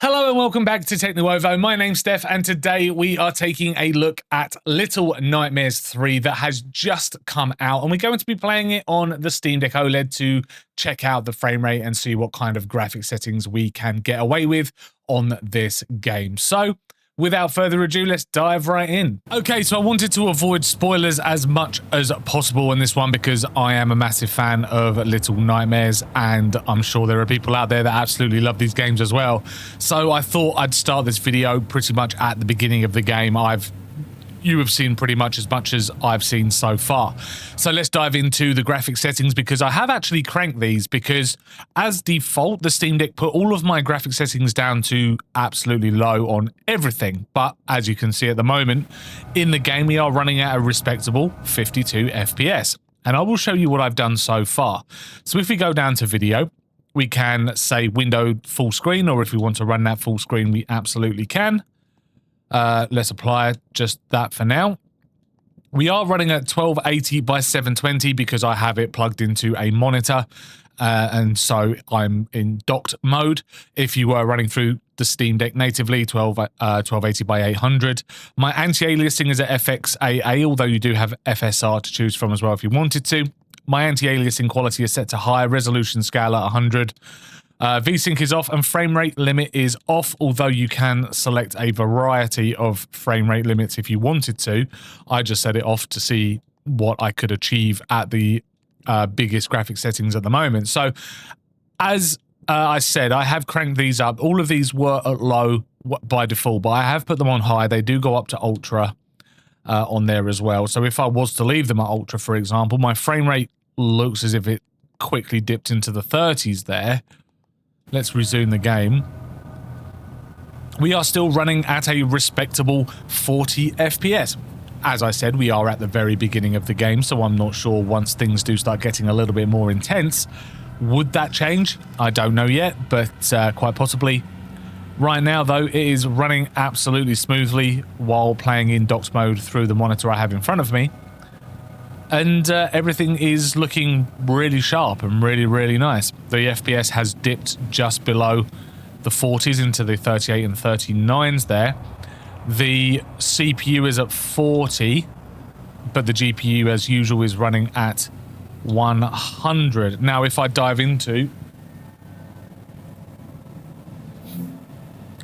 Hello and welcome back to TechNuovo. My name's Steph and today we are taking a look at Little Nightmares 3 that has just come out, and we're going to be playing it on the Steam Deck OLED to check out the frame rate and see what kind of graphic settings we can get away with on this game. So without further ado, let's dive right in. Okay, so I wanted to avoid spoilers as much as possible in this one because I am a massive fan of Little Nightmares, and I'm sure there are people out there that absolutely love these games as well. So I thought I'd start this video pretty much at the beginning of the game. You have seen pretty much as I've seen so far. So let's dive into the graphic settings because I have actually cranked these because as default, the Steam Deck put all of my graphic settings down to absolutely low on everything. But as you can see at the moment, in the game, we are running at a respectable 52 FPS. And I will show you what I've done so far. So if we go down to video, we can say windowed full screen, or if we want to run that full screen, we absolutely can. Let's apply just that for now. We are running at 1280 by 720 because I have it plugged into a monitor, and so I'm in docked mode. If you were running through the Steam Deck natively, 1280 by 800. My anti-aliasing is at FXAA, although you do have FSR to choose from as well if you wanted to. My anti-aliasing quality is set to high, resolution scale at 100. VSync is off and frame rate limit is off, although you can select a variety of frame rate limits if you wanted to. I just set it off to see what I could achieve at the biggest graphic settings at the moment. So as I said, I have cranked these up. All of these were at low by default, but I have put them on high. They do go up to ultra on there as well. So if I was to leave them at ultra, for example, my frame rate looks as if it quickly dipped into the 30s there. Let's resume the game. We are still running at a respectable 40 FPS. As I said, we are at the very beginning of the game, so I'm not sure once things do start getting a little bit more intense, would that change? I don't know yet, but quite possibly. Right now, though, it is running absolutely smoothly while playing in docked mode through the monitor I have in front of me. And everything is looking really sharp and really, really nice. The FPS has dipped just below the 40s into the 38 and 39s there. The CPU is at 40, but the GPU, as usual, is running at 100. Now, if I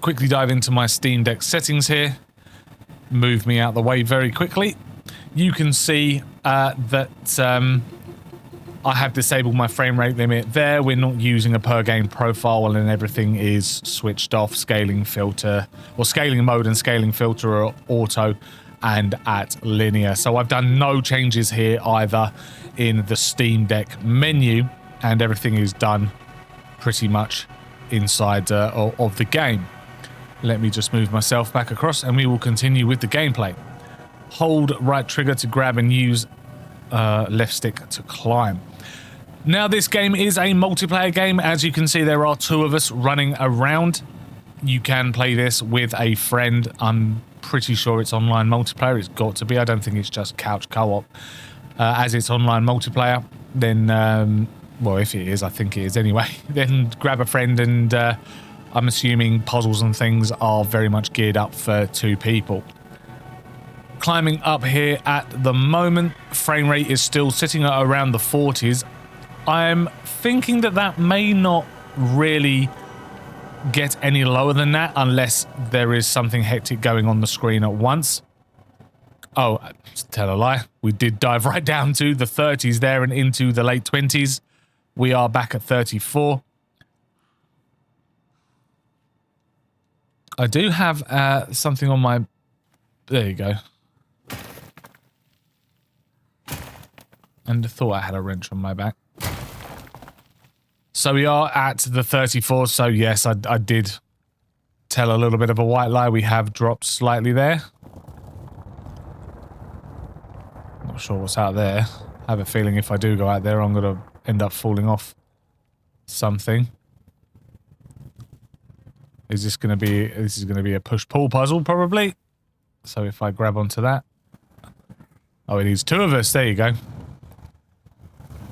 quickly dive into my Steam Deck settings here, move me out the way very quickly, you can see that I have disabled my frame rate limit there. We're not using a per game profile and everything is switched off. Scaling filter, or scaling mode and scaling filter are auto and at linear. So I've done no changes here either in the Steam Deck menu, and everything is done pretty much inside of the game. Let me just move myself back across and we will continue with the gameplay. Hold right trigger to grab and use left stick to climb. Now, this game is a multiplayer game. As you can see, there are two of us running around. You can play this with a friend. I'm pretty sure it's online multiplayer. It's got to be. I don't think it's just couch co-op. As it's online multiplayer, then, well, if it is, I think it is anyway, then grab a friend, and I'm assuming puzzles and things are very much geared up for two people. Climbing up here at the moment, frame rate is still sitting at around the 40s. I'm thinking that that may not really get any lower than that unless there is something hectic going on the screen at once. Oh, tell a lie. We did dive right down to the 30s there and into the late 20s. We are back at 34. I do have something on my... There you go. And I thought I had a wrench on my back. So we are at the 34. So yes, I did tell a little bit of a white lie. We have dropped slightly there. Not sure what's out there. I have a feeling if I do go out there, I'm going to end up falling off something. Is this going to be... This is going to be a push-pull puzzle, probably. So if I grab onto that... Oh, it needs two of us. There you go.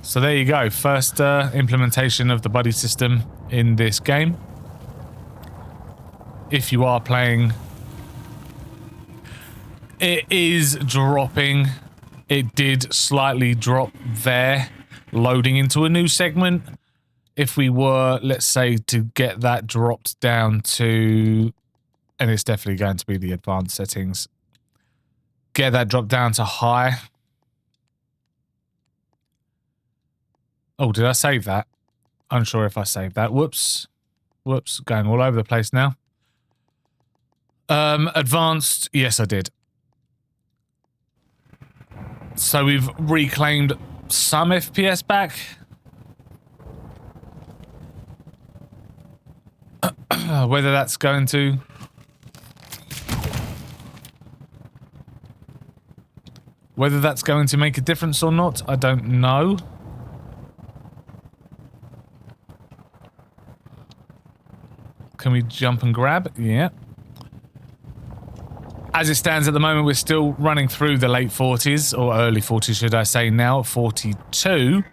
So there you go. First implementation of the buddy system in this game. if you are playing. It is dropping. It did slightly drop there, loading into a new segment. If we were, let's say, to get that dropped down to, and it's definitely going to be the advanced settings, get that dropped down to high. Oh, did I save that? Unsure if I saved that. Whoops. Whoops, going all over the place now. Advanced, yes I did. So we've reclaimed some FPS back. Whether that's going to... Whether that's going to make a difference or not, I don't know. Can we jump and grab? Yeah. As it stands at the moment, we're still running through the late 40s, or early 40s, should I say now, 42.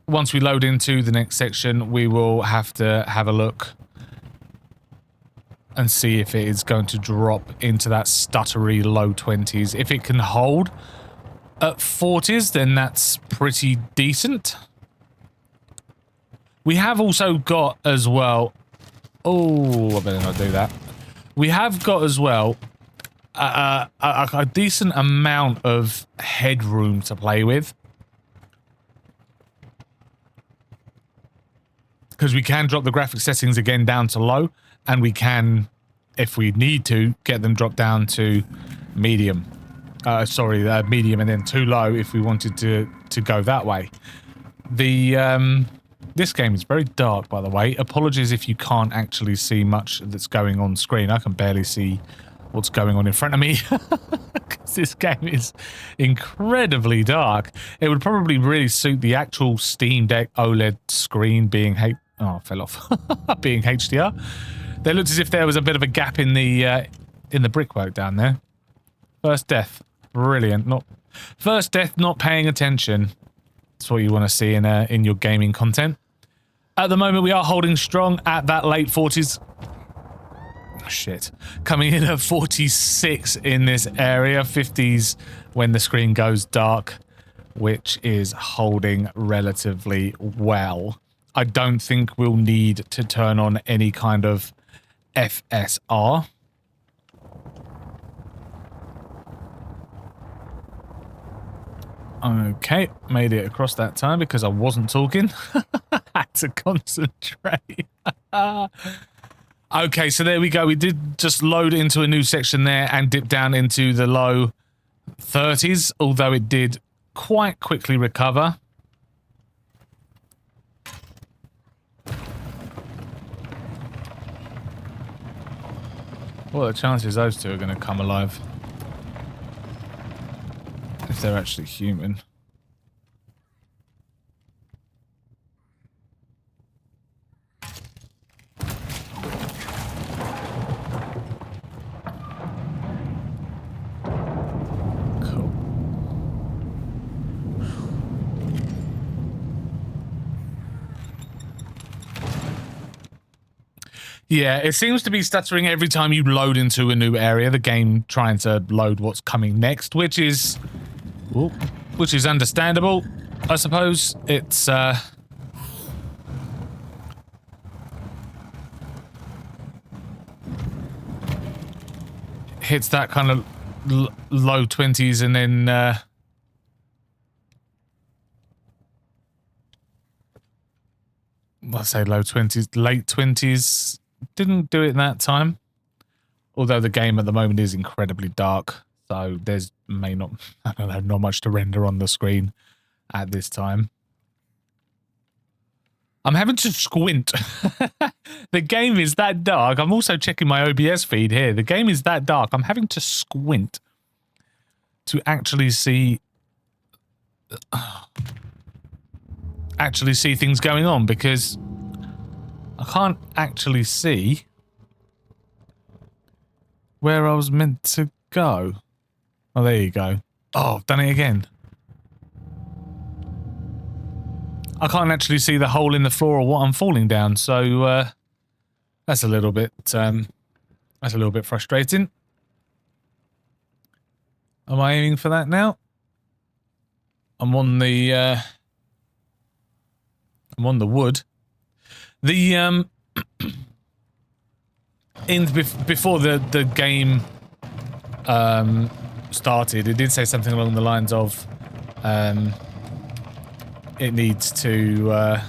Once we load into the next section, we will have to have a look and see if it is going to drop into that stuttery low 20s. If it can hold at 40s, then that's pretty decent. We have also got as well... Oh, I better not do that. We have got as well a decent amount of headroom to play with. Because we can drop the graphic settings again down to low, and we can, if we need to, get them dropped down to medium. Medium and then too low if we wanted to go that way. The... This game is very dark, by the way. Apologies if you can't actually see much that's going on screen. I can barely see what's going on in front of me. Because this game is incredibly dark. It would probably really suit the actual Steam Deck OLED screen being... Oh, fell off. Being HDR. There looked as if there was a bit of a gap in the brickwork down there. First death. Brilliant. First death, not paying attention. That's what you want to see in your gaming content. At the moment, we are holding strong at that late 40s. Shit. Coming in at 46 in this area. 50s when the screen goes dark, which is holding relatively well. I don't think we'll need to turn on any kind of FSR. Okay, made it across that time because I wasn't talking. Had to concentrate. Okay, so there we go. We did just load into a new section there and dip down into the low 30s, although it did quite quickly recover. What are the chances those two are going to come alive? If they're actually human. Cool. Yeah, it seems to be stuttering every time you load into a new area, the game trying to load what's coming next, which is understandable, I suppose. It's, hits that kind of low 20s and then, I'll say low 20s, late 20s. Didn't do it that time. Although the game at the moment is incredibly dark. So there's not much to render on the screen at this time. I'm having to squint. The game is that dark. I'm also checking my OBS feed here. The game is that dark. I'm having to squint to actually see things going on because I can't actually see where I was meant to go. Oh, there you go. Oh, I've done it again. I can't actually see the hole in the floor or what I'm falling down, so That's a little bit frustrating. Am I aiming for that now? I'm on the wood. The before the game started, it did say something along the lines of it needs to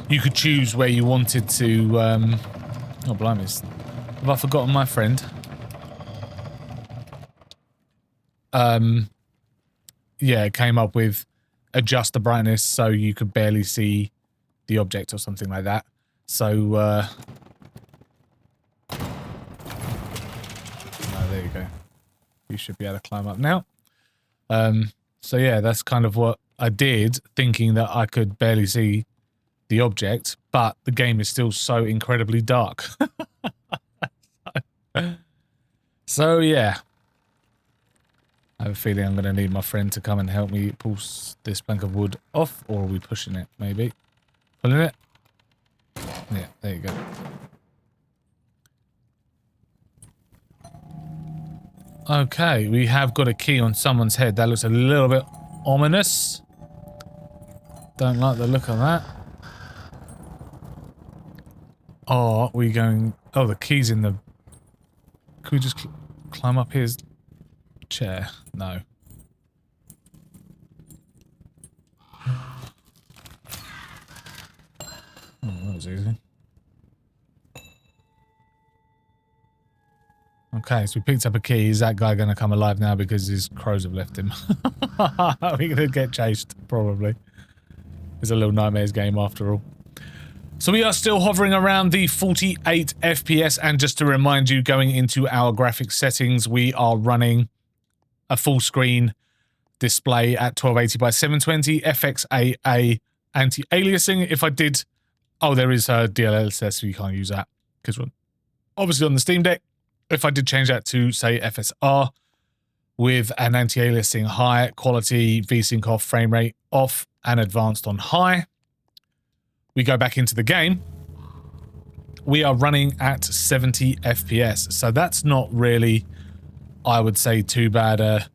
you could choose where you wanted to oh blimey, have I forgotten my friend? Yeah, it came up with adjust the brightness so you could barely see the object or something like that. So oh, there you go. You should be able to climb up now. So yeah, that's kind of what I did, thinking that I could barely see the object, but the game is still so incredibly dark. So yeah. I have a feeling I'm going to need my friend to come and help me pull this plank of wood off, or are we pushing it, maybe? Pulling it? Yeah, there you go. Okay, we have got a key on someone's head. That looks a little bit ominous. Don't like the look of that. Oh, are we going... Oh, the key's in the... Could we just climb up his chair? No. Oh, that was easy. Okay, so we picked up a key. Is that guy going to come alive now because his crows have left him? We're going to get chased, probably. It's a Little Nightmares game after all. So we are still hovering around the 48 FPS, and just to remind you, going into our graphics settings, we are running a full screen display at 1280 by 720, FXAA anti-aliasing. If I did... Oh, there is a DLSS, so you can't use that, because we're obviously on the Steam Deck. If I did change that to, say, FSR, with an anti-aliasing high, quality, VSync off, frame rate off, and advanced on high, we go back into the game, we are running at 70 FPS. So that's not really, I would say, too bad a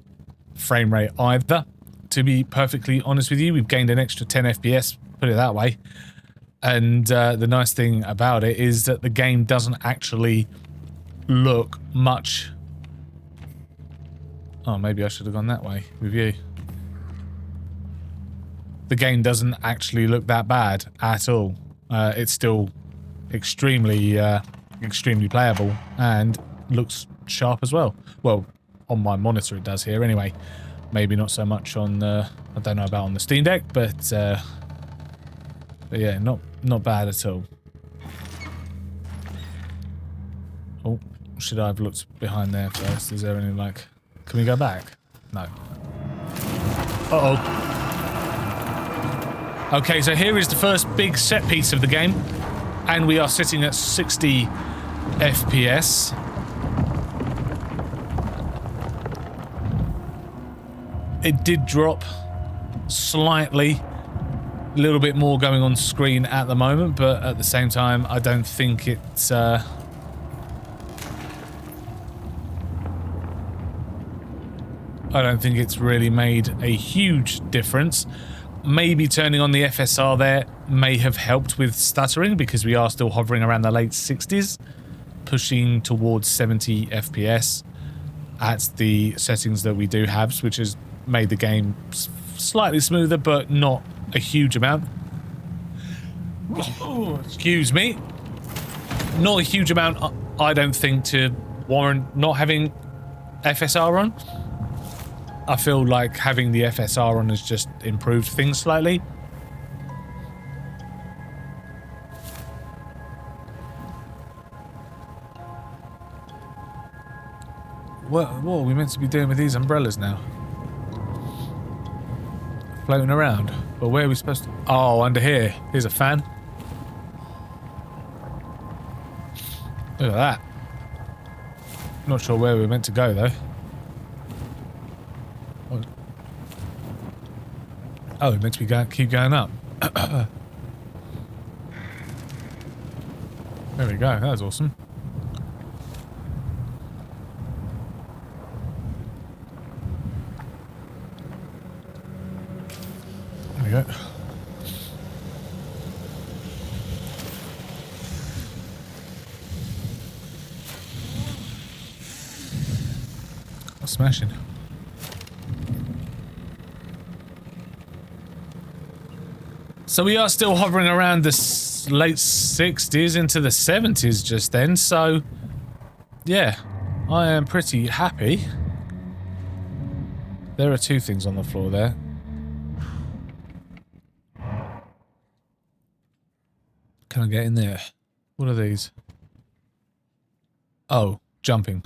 frame rate either. To be perfectly honest with you, we've gained an extra 10 FPS, put it that way. And the nice thing about it is that the game doesn't actually look much... Oh, maybe I should have gone that way with you. The game doesn't actually look that bad at all. It's still extremely, extremely playable and looks sharp as well. Well, on my monitor it does here anyway. Maybe not so much on, I don't know about on the Steam Deck, but yeah, not bad at all. Oh, should I have looked behind there first? Is there any, like... Can we go back? No. Uh-oh. Okay, so here is the first big set piece of the game, and we are sitting at 60 FPS. It did drop slightly, a little bit more going on screen at the moment, but at the same time, I don't think it's... I don't think it's really made a huge difference. Maybe turning on the FSR there may have helped with stuttering, because we are still hovering around the late 60s, pushing towards 70 FPS at the settings that we do have, which has made the game slightly smoother, but not a huge amount. Oh, excuse me. Not a huge amount, I don't think, to warrant not having FSR on. I feel like having the FSR on has just improved things slightly. What are we meant to be doing with these umbrellas now? Floating around? But where are we supposed to... Oh, under here. Here's a fan. Look at that. Not sure where we're meant to go, though. Oh, we're meant to be keep going up. There we go. That was awesome. There we go. Smashing. So we are still hovering around the late 60s into the 70s just then, so yeah, I am pretty happy. There are two things on the floor there. Can I get in there? What are these? Oh, jumping.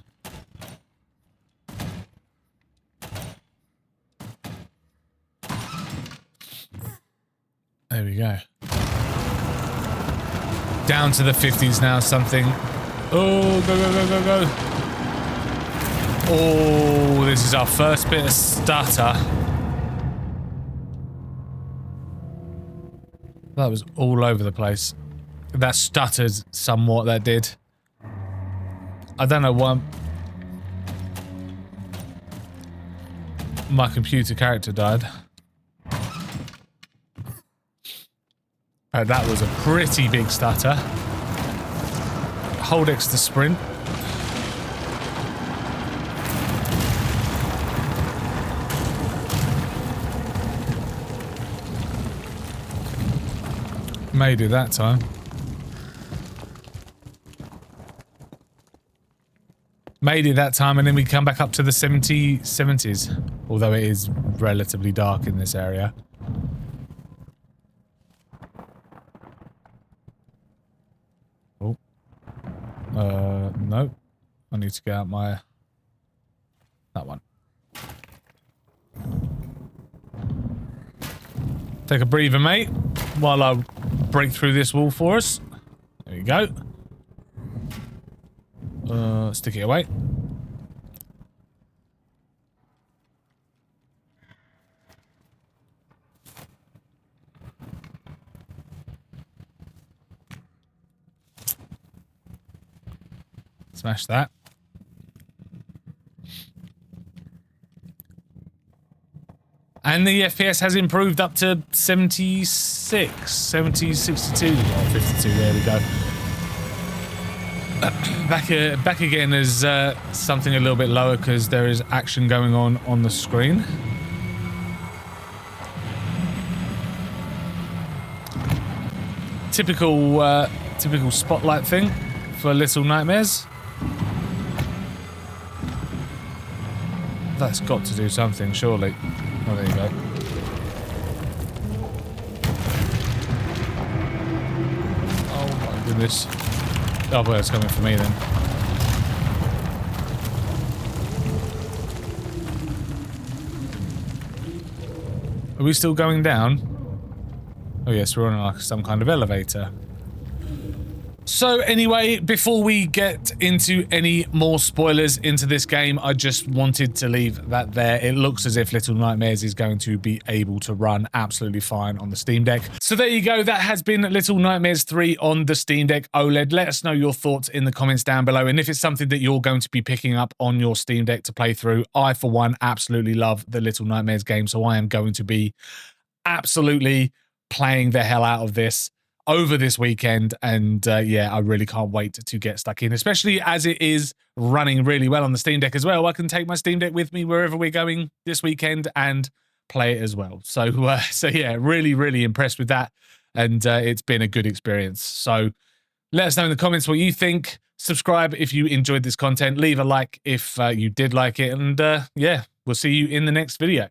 There we go. Down to the 50s now, something. Oh, go, go, go, go, go. Oh, this is our first bit of stutter. That was all over the place. That stuttered somewhat, that did. I don't know why my computer character died. That was a pretty big stutter. Hold X to sprint. Made it that time. Made it that time, and then we come back up to the 70s. Although it is relatively dark in this area. No. I need to get out my... that one. Take a breather, mate, while I break through this wall for us. There you go. Stick it away. Smash that. And the FPS has improved up to 76, 70, 62, or 52, there we go. Back again is something a little bit lower because there is action going on the screen. Typical spotlight thing for Little Nightmares. That's got to do something, surely. Oh, there you go. Oh my goodness. Oh, well, it's coming for me then. Are we still going down? Oh yes, we're on like some kind of elevator. So anyway, before we get into any more spoilers into this game, I just wanted to leave that there. It looks as if Little Nightmares is going to be able to run absolutely fine on the Steam Deck. So there you go. That has been Little Nightmares 3 on the Steam Deck OLED. Let us know your thoughts in the comments down below. And if it's something that you're going to be picking up on your Steam Deck to play through, I, for one, absolutely love the Little Nightmares game. So I am going to be absolutely playing the hell out of this over this weekend, and yeah, I really can't wait to get stuck in, especially as it is running really well on the Steam Deck as well. I can take my Steam Deck with me wherever we're going this weekend and play it as well. So so yeah, really impressed with that, and it's been a good experience. So let us know in the comments what you think. Subscribe if you enjoyed this content. Leave a like if you did like it, and yeah, we'll see you in the next video.